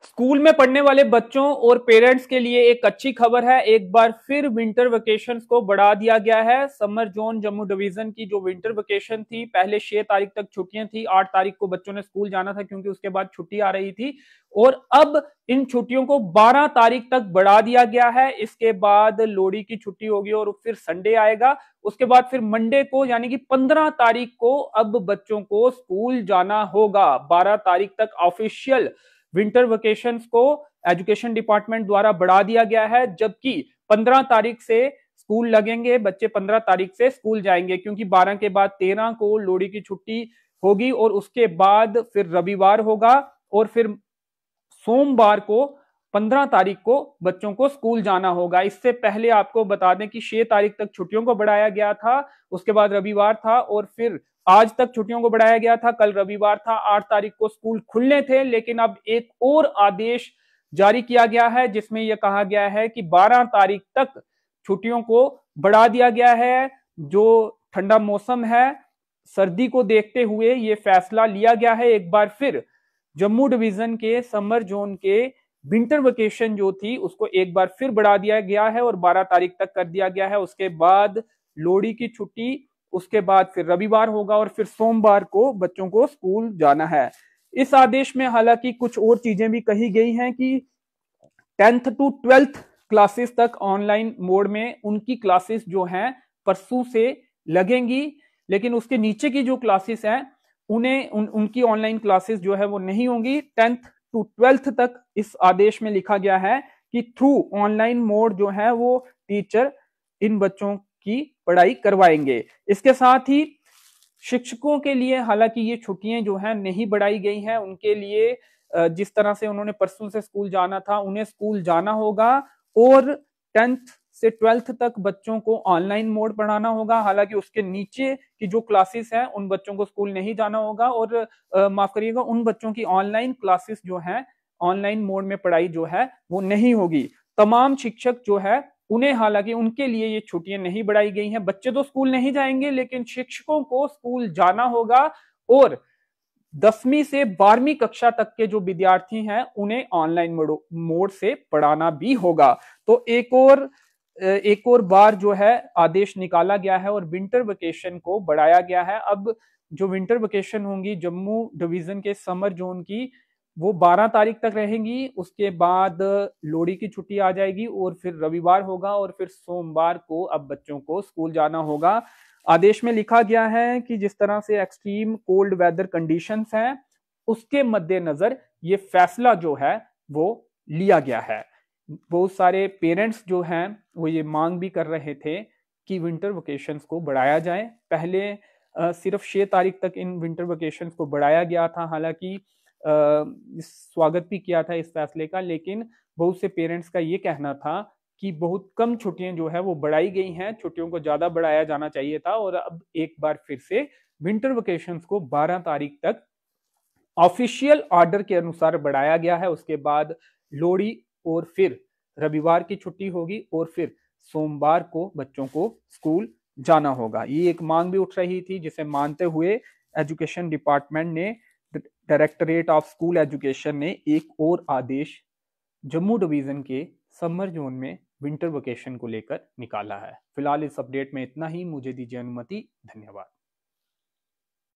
School में पढ़ने वाले बच्चों और पेरेंट्स के लिए एक अच्छी खबर है। एक बार फिर विंटर वेकेशंस को बढ़ा दिया गया है। समर जोन जम्मू डिवीजन की जो विंटर वेकेशन थी, पहले 6 तारीख तक छुट्टियां थी, 8 तारीख को बच्चों ने स्कूल जाना था क्योंकि उसके बाद छुट्टी आ रही थी। और अब इन छुट्टियों को 12 तारीख तक बढ़ा दिया गया है। इसके बाद लोहड़ी की छुट्टी होगी और फिर संडे आएगा। उसके बाद फिर मंडे को यानी कि 15 तारीख को अब बच्चों को स्कूल जाना होगा। 12 तारीख तक ऑफिशियल विंटर वेकेशंस को एजुकेशन डिपार्टमेंट द्वारा बढ़ा दिया गया है, जबकि 15 तारीख से स्कूल लगेंगे। बच्चे 15 तारीख से स्कूल जाएंगे क्योंकि 12 के बाद 13 को लोहड़ी की छुट्टी होगी और उसके बाद फिर रविवार होगा और फिर सोमवार को 15 तारीख को बच्चों को स्कूल जाना होगा। इससे पहले आपको बता दें कि 6 तारीख तक छुट्टियों को बढ़ाया गया था, उसके बाद रविवार था और फिर आज तक छुट्टियों को बढ़ाया गया था। कल रविवार था, 8 तारीख को स्कूल खुलने थे, लेकिन अब एक और आदेश जारी किया गया है जिसमें यह कहा गया है कि 12 तारीख तक छुट्टियों को बढ़ा दिया गया है। जो ठंडा मौसम है, सर्दी को देखते हुए यह फैसला लिया गया है। एक बार फिर जम्मू डिवीजन के समर जोन के विंटर वेकेशन जो थी उसको एक बार फिर बढ़ा दिया गया है और 12 तारीख तक कर दिया गया है। उसके बाद लोहड़ी की छुट्टी, उसके बाद फिर रविवार होगा और फिर सोमवार को बच्चों को स्कूल जाना है। इस आदेश में हालांकि कुछ और चीजें भी कही गई हैं कि 10th to 12th क्लासेस तक ऑनलाइन मोड में उनकी क्लासेस जो हैं परसों से लगेंगी, लेकिन उसके नीचे की जो क्लासेस हैं उन्हें उनकी ऑनलाइन क्लासेस जो है वो नहीं होंगी। 10th to 12th तक इस आदेश में लिखा गया है कि थ्रू ऑनलाइन मोड जो है वो टीचर इन बच्चों की पढ़ाई करवाएंगे। इसके साथ ही शिक्षकों के लिए हालांकि ये छुट्टियां जो है नहीं बढ़ाई गई हैं। उनके लिए जिस तरह से उन्होंने परसों से स्कूल जाना था, उन्हें स्कूल जाना होगा और 10th से 12th तक बच्चों को ऑनलाइन मोड पढ़ाना होगा। हालांकि उसके नीचे की जो क्लासेस हैं उन बच्चों को स्कूल नहीं जाना होगा और माफ करिएगा, उन बच्चों की ऑनलाइन क्लासेस जो हैं, ऑनलाइन मोड में पढ़ाई जो है वो नहीं होगी। तमाम शिक्षक जो है उन्हें हालांकि उनके लिए ये छुट्टियां नहीं बढ़ाई गई हैं। बच्चे तो स्कूल नहीं जाएंगे लेकिन शिक्षकों को स्कूल जाना होगा और 10वीं से 12वीं कक्षा तक के जो विद्यार्थी हैं उन्हें ऑनलाइन मोड से पढ़ाना भी होगा। तो एक और बार जो है आदेश निकाला गया है और विंटर वेकेशन को बढ़ाया गया है। अब जो विंटर वेकेशन होंगी जम्मू डिवीजन के समर जोन की, वो 12 तारीख तक रहेंगी। उसके बाद लोहड़ी की छुट्टी आ जाएगी और फिर रविवार होगा और फिर सोमवार को अब बच्चों को स्कूल जाना होगा। आदेश में लिखा गया है कि जिस तरह से एक्सट्रीम कोल्ड वेदर कंडीशंस हैं उसके मद्देनजर ये फैसला जो है वो लिया गया है। बहुत सारे पेरेंट्स जो हैं वो ये मांग भी कर रहे थे कि विंटर वेकेशंस को बढ़ाया जाए। पहले सिर्फ 6 तारीख तक इन विंटर वेकेशंस को बढ़ाया गया था। हालांकि स्वागत भी किया था इस फैसले का, लेकिन बहुत से पेरेंट्स का ये कहना था कि बहुत कम छुट्टियां जो है वो बढ़ाई गई हैं, छुट्टियों को ज्यादा बढ़ाया जाना चाहिए था। और अब एक बार फिर से विंटर वेकेशंस को 12 तारीख तक ऑफिशियल ऑर्डर के अनुसार बढ़ाया गया है। उसके बाद लोहड़ी और फिर रविवार की छुट्टी होगी और फिर सोमवार को बच्चों को स्कूल जाना होगा। ये एक मांग भी उठ रही थी जिसे मानते हुए एजुकेशन डिपार्टमेंट ने, डायरेक्टरेट ऑफ स्कूल एजुकेशन ने एक और आदेश जम्मू डिवीजन के समर जोन में विंटर वेकेशन को लेकर निकाला है। फिलहाल इस अपडेट में इतना ही। मुझे दीजिए अनुमति। धन्यवाद।